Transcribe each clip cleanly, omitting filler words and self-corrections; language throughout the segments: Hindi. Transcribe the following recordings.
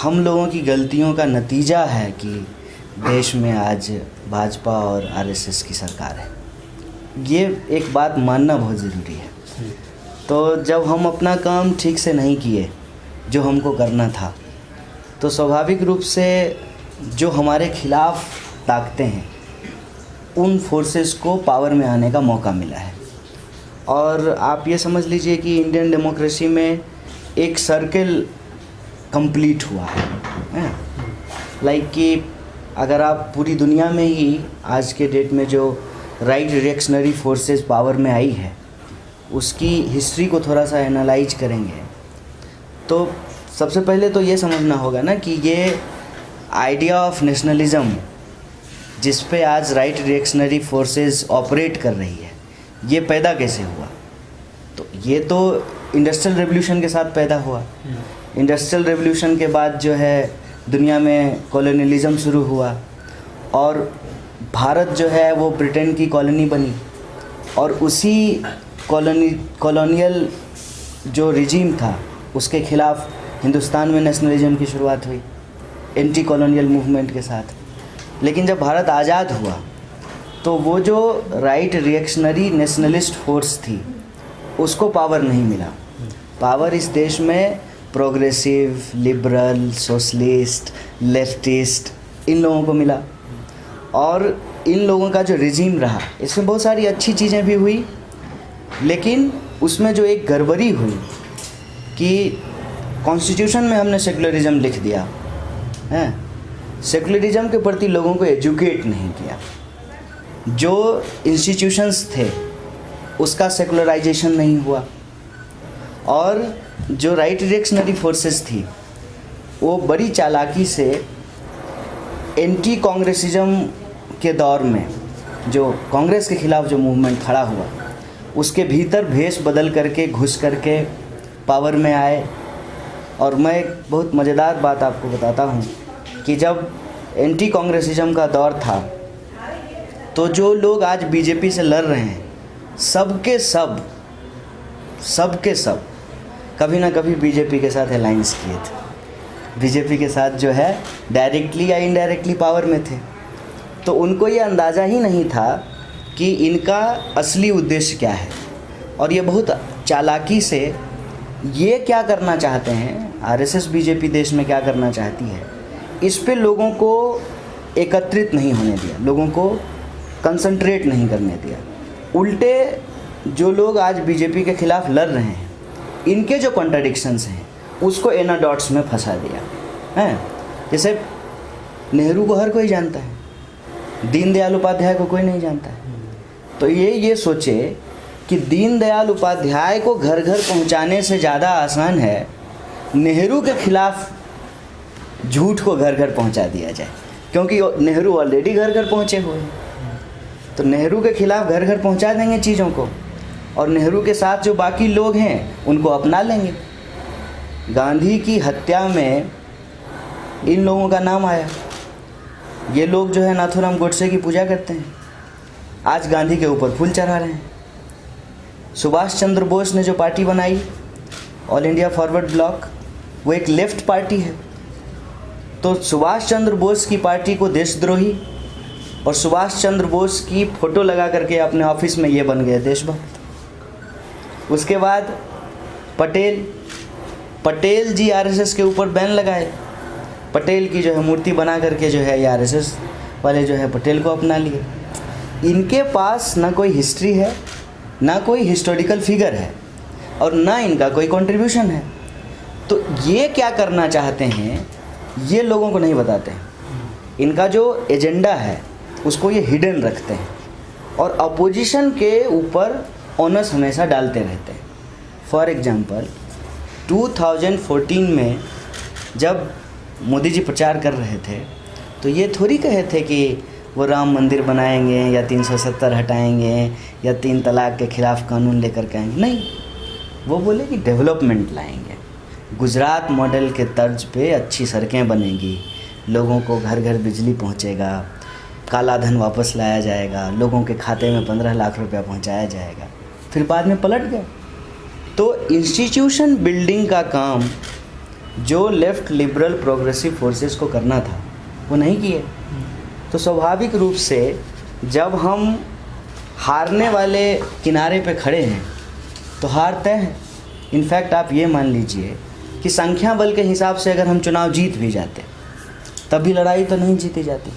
हम लोगों की गलतियों का नतीजा है कि देश में आज भाजपा और आरएसएस की सरकार है। ये एक बात मानना बहुत ज़रूरी है। तो जब हम अपना काम ठीक से नहीं किए जो हमको करना था, तो स्वाभाविक रूप से जो हमारे खिलाफ़ ताकतें हैं उन फोर्सेस को पावर में आने का मौका मिला है। और आप ये समझ लीजिए कि इंडियन डेमोक्रेसी में एक सर्कल कंप्लीट हुआ है। लाइक कि अगर आप पूरी दुनिया में ही आज के डेट में जो राइट रिएक्शनरी फोर्सेस पावर में आई है उसकी हिस्ट्री को थोड़ा सा एनालाइज करेंगे तो सबसे पहले तो ये समझना होगा ना कि ये आइडिया ऑफ नेशनलिज्म जिस पे आज राइट रिएक्शनरी फोर्सेस ऑपरेट कर रही है ये पैदा कैसे हुआ। तो ये तो इंडस्ट्रियल रेवोल्यूशन के साथ पैदा हुआ। इंडस्ट्रियल रेवोल्यूशन के बाद जो है दुनिया में कॉलोनियलिज्म शुरू हुआ और भारत जो है वो ब्रिटेन की कॉलोनी बनी और उसी कॉलोनियल जो रिजीम था उसके ख़िलाफ़ हिंदुस्तान में नेशनलिज्म की शुरुआत हुई एंटी कॉलोनियल मूवमेंट के साथ। लेकिन जब भारत आज़ाद हुआ तो वो जो राइट रिएक्शनरी नेशनलिस्ट फोर्स थी उसको पावर नहीं मिला। पावर इस देश में प्रोग्रेसिव, लिबरल, सोशलिस्ट, लेफ्टिस्ट इन लोगों को मिला और इन लोगों का जो रिजीम रहा इसमें बहुत सारी अच्छी चीज़ें भी हुई, लेकिन उसमें जो एक गड़बड़ी हुई कि कॉन्स्टिट्यूशन में हमने सेकुलरिज्म लिख दिया है, सेकुलरिज्म के प्रति लोगों को एजुकेट नहीं किया। जो इंस्टीट्यूशंस थे उसका सेकुलराइजेशन नहीं हुआ और जो राइट रिएक्शनरी फोर्सेस थी वो बड़ी चालाकी से एंटी कांग्रेसिज्म के दौर में जो कांग्रेस के ख़िलाफ़ जो मूवमेंट खड़ा हुआ उसके भीतर भेष बदल करके घुस करके पावर में आए। और मैं एक बहुत मज़ेदार बात आपको बताता हूँ कि जब एंटी कांग्रेसिज्म का दौर था तो जो लोग आज बीजेपी से लड़ रहे हैं सब कभी ना कभी बीजेपी के साथ अलायंस किए थे, बीजेपी के साथ जो है डायरेक्टली या इनडायरेक्टली पावर में थे। तो उनको ये अंदाज़ा ही नहीं था कि इनका असली उद्देश्य क्या है और ये बहुत चालाकी से ये क्या करना चाहते हैं, आरएसएस बीजेपी देश में क्या करना चाहती है इस पे लोगों को एकत्रित नहीं होने दिया, लोगों को कंसंट्रेट नहीं करने दिया। उल्टे जो लोग आज बीजेपी के ख़िलाफ़ लड़ रहे हैं इनके जो कॉन्ट्राडिक्शंस हैं उसको एनाडॉट्स में फंसा दिया है। जैसे नेहरू को हर कोई जानता है, दीनदयाल उपाध्याय को कोई नहीं जानता है। तो ये सोचे कि दीनदयाल उपाध्याय को घर घर पहुंचाने से ज़्यादा आसान है नेहरू के ख़िलाफ़ झूठ को घर घर पहुंचा दिया जाए, क्योंकि नेहरू ऑलरेडी घर घर पहुंचे हुए हैं। तो नेहरू के ख़िलाफ़ घर घर पहुंचा देंगे चीज़ों को और नेहरू के साथ जो बाकी लोग हैं उनको अपना लेंगे। गांधी की हत्या में इन लोगों का नाम आया। ये लोग जो है नाथूराम गोडसे की पूजा करते हैं, आज गांधी के ऊपर फूल चढ़ा रहे हैं। सुभाष चंद्र बोस ने जो पार्टी बनाई ऑल इंडिया फॉरवर्ड ब्लॉक वो एक लेफ्ट पार्टी है। तो सुभाष चंद्र बोस की पार्टी को देशद्रोही और सुभाष चंद्र बोस की फ़ोटो लगा करके अपने ऑफिस में ये बन गए देशभक्त। उसके बाद पटेल जी आरएसएस के ऊपर बैन लगाए। पटेल की जो है मूर्ति बना करके जो है ये आरएसएस वाले जो है पटेल को अपना लिए। इनके पास ना कोई हिस्ट्री है, ना कोई हिस्टोरिकल फिगर है और ना इनका कोई कंट्रीब्यूशन है। तो ये क्या करना चाहते हैं ये लोगों को नहीं बताते हैं। इनका जो एजेंडा है उसको ये हिडन रखते हैं और अपोजिशन के ऊपर ऑनर्स हमेशा डालते रहते हैं। फॉर एग्जांपल 2014 में जब मोदी जी प्रचार कर रहे थे तो ये थोड़ी कहे थे कि वो राम मंदिर बनाएंगे या 370 हटाएंगे या 3 तलाक के ख़िलाफ़ कानून लेकर के आएंगे। नहीं, वो बोले कि डेवलपमेंट लाएंगे, गुजरात मॉडल के तर्ज पे अच्छी सड़कें बनेगी, लोगों को घर घर बिजली पहुंचेगा, काला धन वापस लाया जाएगा, लोगों के खाते में 15 लाख रुपया पहुंचाया जाएगा। फिर बाद में पलट गए। तो इंस्टीट्यूशन बिल्डिंग का काम जो लेफ्ट लिबरल प्रोग्रेसिव फोर्सेस को करना था वो नहीं किए। तो स्वाभाविक रूप से जब हम हारने वाले किनारे पे खड़े हैं तो हार तय है। इनफैक्ट आप ये मान लीजिए कि संख्या बल के हिसाब से अगर हम चुनाव जीत भी जाते तब भी लड़ाई तो नहीं जीती जाती।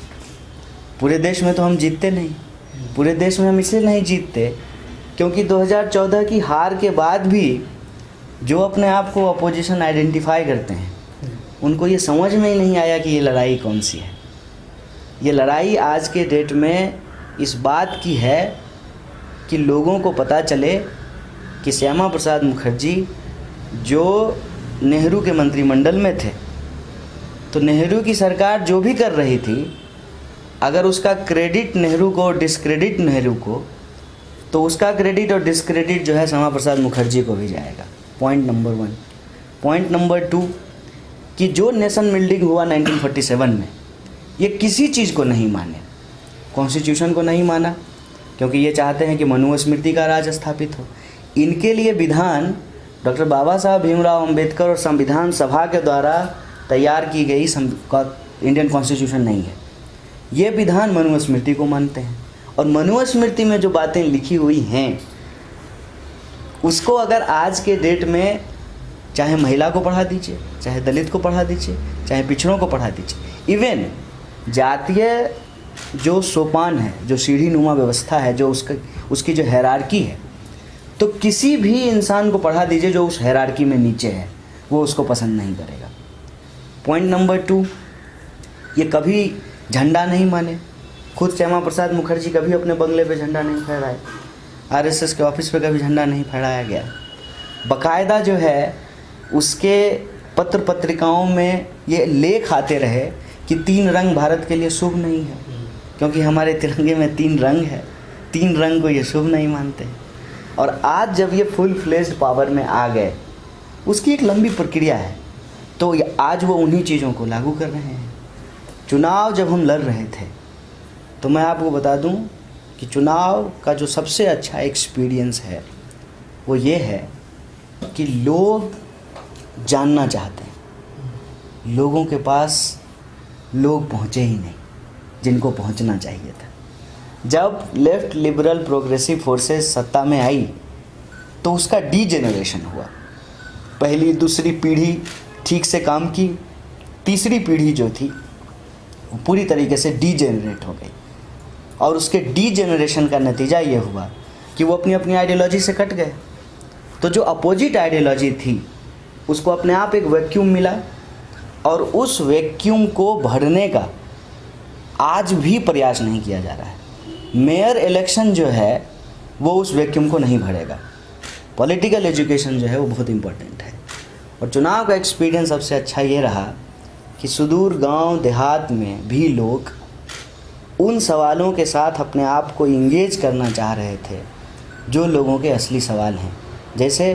पूरे देश में तो हम जीतते नहीं। पूरे देश में हम इसलिए नहीं जीतते क्योंकि 2014 की हार के बाद भी जो अपने आप को अपोजिशन आइडेंटिफाई करते हैं उनको ये समझ में ही नहीं आया कि ये लड़ाई कौन सी है। ये लड़ाई आज के डेट में इस बात की है कि लोगों को पता चले कि श्यामा प्रसाद मुखर्जी जो नेहरू के मंत्रिमंडल में थे, तो नेहरू की सरकार जो भी कर रही थी अगर उसका क्रेडिट नेहरू को डिस्क्रेडिट नेहरू को, तो उसका क्रेडिट और डिस्क्रेडिट जो है श्यामा प्रसाद मुखर्जी को भी जाएगा। Point number 1। पॉइंट नंबर 2 कि जो नेशन बिल्डिंग हुआ 1947 में, ये किसी चीज़ को नहीं माने। कॉन्स्टिट्यूशन को नहीं माना क्योंकि ये चाहते हैं कि मनुस्मृति का राज स्थापित हो। इनके लिए विधान डॉक्टर बाबा साहब भीमराव अंबेडकर और संविधान सभा के द्वारा तैयार की गई इंडियन कॉन्स्टिट्यूशन नहीं है। ये विधान मनुस्मृति को मानते हैं और मनुस्मृति में जो बातें लिखी हुई हैं उसको अगर आज के डेट में चाहे महिला को पढ़ा दीजिए, चाहे दलित को पढ़ा दीजिए, चाहे पिछड़ों को पढ़ा दीजिए, इवन जातीय जो सोपान है, जो सीढ़ी नुमा व्यवस्था है, जो उसकी जो हायरार्की है, तो किसी भी इंसान को पढ़ा दीजिए जो उस हायरार्की में नीचे है, वो उसको पसंद नहीं करेगा। पॉइंट नंबर 2, ये कभी झंडा नहीं माने। खुद श्यामा प्रसाद मुखर्जी कभी अपने बंगले पे झंडा नहीं फहराए, आरएसएस के ऑफिस पे कभी झंडा नहीं फहराया गया। बाकायदा जो है उसके पत्र पत्रिकाओं में ये लेख आते रहे कि 3 रंग भारत के लिए शुभ नहीं है क्योंकि हमारे तिरंगे में 3 रंग है, 3 रंग को ये शुभ नहीं मानते। और आज जब ये फुल फ्लेज्ड पावर में आ गए, उसकी एक लंबी प्रक्रिया है, तो आज वो उन्हीं चीज़ों को लागू कर रहे हैं। चुनाव जब हम लड़ रहे थे तो मैं आपको बता दूं कि चुनाव का जो सबसे अच्छा एक्सपीरियंस है वो ये है कि लोग जानना चाहते हैं। लोगों के पास लोग पहुँचे ही नहीं जिनको पहुँचना चाहिए था। जब लेफ्ट लिबरल प्रोग्रेसिव फोर्सेस सत्ता में आई तो उसका डीजेनरेशन हुआ। पहली दूसरी पीढ़ी ठीक से काम की, तीसरी पीढ़ी जो थी वो पूरी तरीके से डीजेनरेट हो गई और उसके डीजेनरेशन का नतीजा ये हुआ कि वो अपनी अपनी आइडियोलॉजी से कट गए। तो जो अपोजिट आइडियोलॉजी थी उसको अपने आप एक वैक्यूम मिला और उस वैक्यूम को भरने का आज भी प्रयास नहीं किया जा रहा है। मेयर इलेक्शन जो है वो उस वैक्यूम को नहीं भरेगा। पॉलिटिकल एजुकेशन जो है वो बहुत इम्पोर्टेंट है। और चुनाव का एक्सपीरियंस सबसे अच्छा ये रहा कि सुदूर गांव देहात में भी लोग उन सवालों के साथ अपने आप को इंगेज करना चाह रहे थे जो लोगों के असली सवाल हैं। जैसे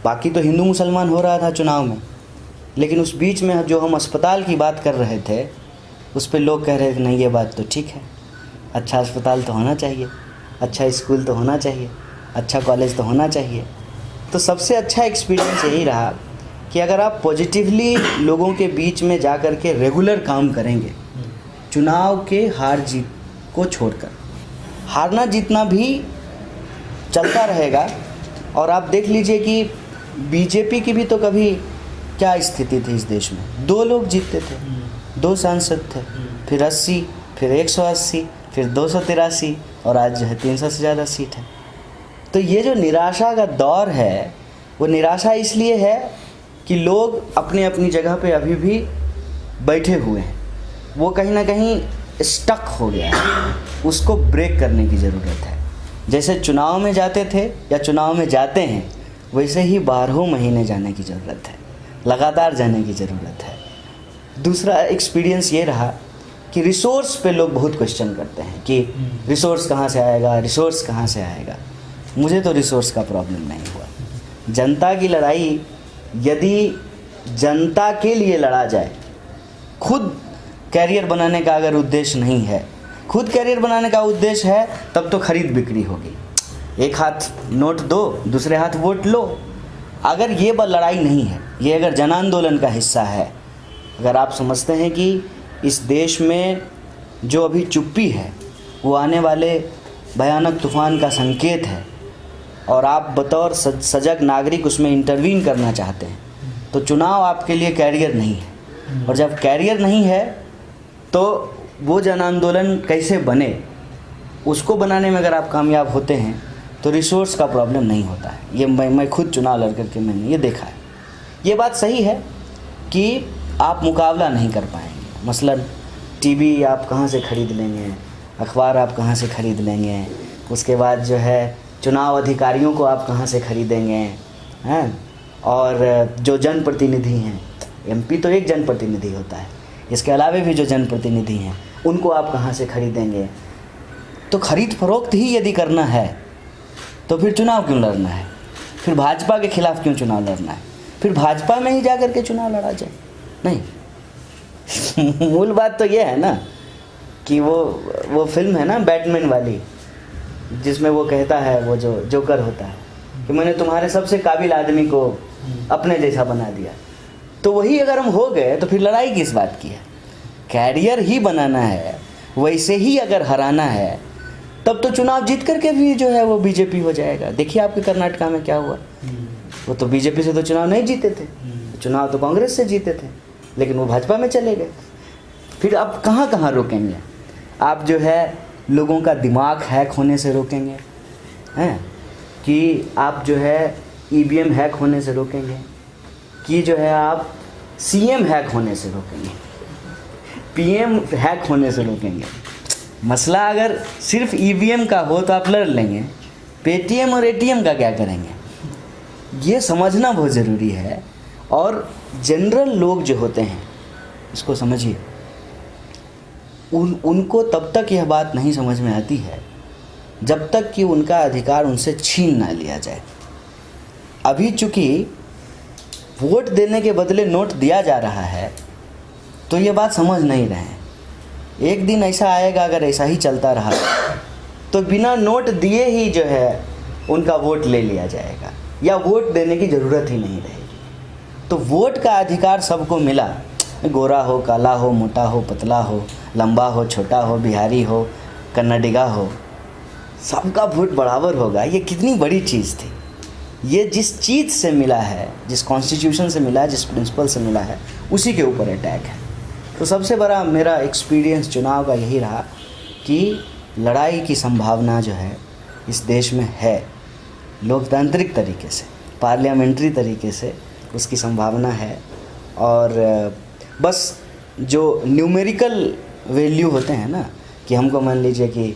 बाकी तो हिंदू मुसलमान हो रहा था चुनाव में, लेकिन उस बीच में जो हम अस्पताल की बात कर रहे थे उस पर लोग कह रहे थे नहीं ये बात तो ठीक है, अच्छा अस्पताल तो होना चाहिए, अच्छा स्कूल तो होना चाहिए, अच्छा कॉलेज तो होना चाहिए। तो सबसे अच्छा एक्सपीरियंस यही रहा कि अगर आप पॉजिटिवली लोगों के बीच में जा कर के रेगुलर काम करेंगे, चुनाव के हार जीत को छोड़कर, हारना जीतना भी चलता रहेगा। और आप देख लीजिए कि बीजेपी की भी तो कभी क्या स्थिति थी इस देश में, 2 लोग जीतते थे, 2 सांसद थे, फिर 80, फिर 180, फिर 283 और आज जो है 300 से ज़्यादा सीट है। तो ये जो निराशा का दौर है वो निराशा इसलिए है कि लोग अपने अपनी जगह पे अभी भी बैठे हुए हैं, वो कहीं ना कहीं स्टक हो गया है, उसको ब्रेक करने की ज़रूरत है। जैसे चुनाव में जाते थे या चुनाव में जाते हैं वैसे ही 12 महीने जाने की ज़रूरत है, लगातार जाने की ज़रूरत है। दूसरा एक्सपीरियंस ये रहा कि रिसोर्स पे लोग बहुत क्वेश्चन करते हैं कि रिसोर्स कहाँ से आएगा, रिसोर्स कहाँ से आएगा। मुझे तो रिसोर्स का प्रॉब्लम नहीं हुआ। जनता की लड़ाई यदि जनता के लिए लड़ा जाए, खुद कैरियर बनाने का अगर उद्देश्य नहीं है, खुद कैरियर बनाने का उद्देश्य है, तब तो खरीद बिक्री होगी। एक हाथ नोट दो, दूसरे हाथ वोट लो। अगर ये लड़ाई नहीं है, ये अगर जन आंदोलन का हिस्सा है, अगर आप समझते हैं कि इस देश में जो अभी चुप्पी है वो आने वाले भयानक तूफान का संकेत है, और आप बतौर सजग नागरिक उसमें इंटरवीन करना चाहते हैं, तो चुनाव आपके लिए कैरियर नहीं है। और जब कैरियर नहीं है तो वो जन आंदोलन कैसे बने, उसको बनाने में अगर आप कामयाब होते हैं तो रिसोर्स का प्रॉब्लम नहीं होता है। ये मैं खुद चुनाव लड़ करके मैंने ये देखा है। ये बात सही है कि आप मुकाबला नहीं कर पाएंगे। मसलन टीवी आप कहाँ से ख़रीद लेंगे, अखबार आप कहाँ से ख़रीद लेंगे, उसके बाद जो है चुनाव अधिकारियों को आप कहाँ से ख़रीदेंगे हैं, और जो जनप्रतिनिधि हैं, एमपी तो एक जनप्रतिनिधि होता है, इसके अलावा भी जो जनप्रतिनिधि हैं उनको आप कहाँ से ख़रीदेंगे। तो ख़रीद फरोख्त ही यदि करना है तो फिर चुनाव क्यों लड़ना है, फिर भाजपा के खिलाफ़ क्यों चुनाव लड़ना है, फिर भाजपा में ही जा कर के चुनाव लड़ा जाए। नहीं मूल बात तो ये है ना कि वो फिल्म है ना बैटमैन वाली, जिसमें वो कहता है, वो जो जोकर होता है कि मैंने तुम्हारे सबसे काबिल आदमी को अपने जैसा बना दिया। तो वही अगर हम हो गए तो फिर लड़ाई किस बात की है। कैरियर ही बनाना है, वैसे ही अगर हराना है तब तो चुनाव जीत करके भी जो है वो बीजेपी हो जाएगा। देखिए आपके कर्नाटका में क्या हुआ, वो तो बीजेपी से तो चुनाव नहीं जीते थे, चुनाव तो कांग्रेस से जीते थे, लेकिन वो भाजपा में चले गए। फिर आप कहाँ कहाँ रोकेंगे, आप जो है लोगों का दिमाग हैक होने से रोकेंगे हैं, कि आप जो है ईवीएम हैक होने से रोकेंगे, कि जो है आप सीएम हैक होने से रोकेंगे, पीएम हैक होने से रोकेंगे। मसला अगर सिर्फ ईवीएम का हो तो आप लड़ लेंगे, पेटीएम और एटीएम का क्या करेंगे, ये समझना बहुत ज़रूरी है। और जनरल लोग जो होते हैं इसको समझिए, उनको तब तक यह बात नहीं समझ में आती है जब तक कि उनका अधिकार उनसे छीन ना लिया जाए। अभी चूँकि वोट देने के बदले नोट दिया जा रहा है तो ये बात समझ नहीं रहे हैं। एक दिन ऐसा आएगा, अगर ऐसा ही चलता रहा तो बिना नोट दिए ही जो है उनका वोट ले लिया जाएगा, या वोट देने की ज़रूरत ही नहीं रहेगी। तो वोट का अधिकार सबको मिला, गोरा हो, काला हो, मोटा हो, पतला हो, लंबा हो, छोटा हो, बिहारी हो, कन्नडिगा हो, सबका वोट बराबर होगा। ये कितनी बड़ी चीज़ थी। ये जिस चीज़ से मिला है, जिस कॉन्स्टिट्यूशन से मिला है, जिस प्रिंसिपल से मिला है, उसी के ऊपर अटैक है। तो सबसे बड़ा मेरा एक्सपीरियंस चुनाव का यही रहा कि लड़ाई की संभावना जो है इस देश में है, लोकतांत्रिक तरीके से, पार्लियामेंट्री तरीके से उसकी संभावना है। और बस जो न्यूमेरिकल वैल्यू होते हैं ना, कि हमको मान लीजिए कि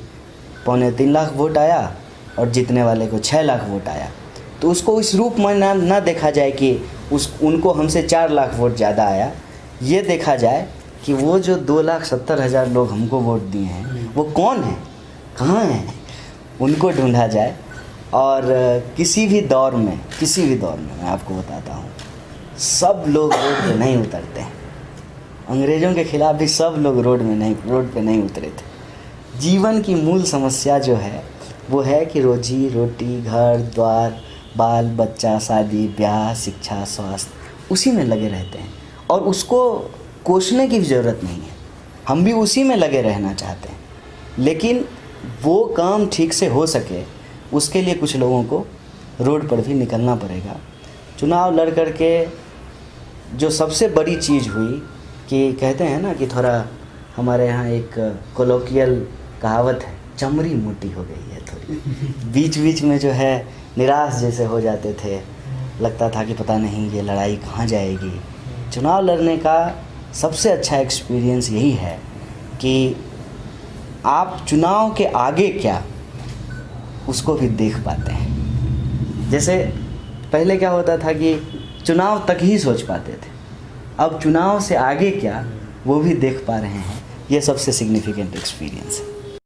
3.25 लाख वोट आया और जीतने वाले को 6 लाख वोट आया, तो उसको इस रूप में ना देखा जाए कि उनको हमसे 4 लाख वोट ज़्यादा आया। ये देखा जाए कि वो जो 2,70,000 लोग हमको वोट दिए हैं वो कौन है, कहाँ हैं, उनको ढूंढा जाए। और किसी भी दौर में मैं आपको बताता हूँ, सब लोग रोड पे नहीं उतरते हैं। अंग्रेज़ों के ख़िलाफ़ भी सब लोग रोड पे नहीं उतरे थे। जीवन की मूल समस्या जो है वो है कि रोजी रोटी, घर द्वार, बाल बच्चा, शादी ब्याह, शिक्षा, स्वास्थ्य, उसी में लगे रहते हैं और उसको कोसने की भी ज़रूरत नहीं है। हम भी उसी में लगे रहना चाहते हैं, लेकिन वो काम ठीक से हो सके उसके लिए कुछ लोगों को रोड पर भी निकलना पड़ेगा। चुनाव लड़ कर के जो सबसे बड़ी चीज़ हुई कि कहते हैं ना कि थोड़ा हमारे यहाँ एक कोलोकियल कहावत है, चमड़ी मोटी हो गई है थोड़ी। बीच बीच में जो है निराश जैसे हो जाते थे, लगता था कि पता नहीं ये लड़ाई कहाँ जाएगी। चुनाव लड़ने का सबसे अच्छा एक्सपीरियंस यही है कि आप चुनाव के आगे क्या उसको भी देख पाते हैं। जैसे पहले क्या होता था कि चुनाव तक ही सोच पाते थे, अब चुनाव से आगे क्या वो भी देख पा रहे हैं। ये सबसे सिग्निफिकेंट एक्सपीरियंस है।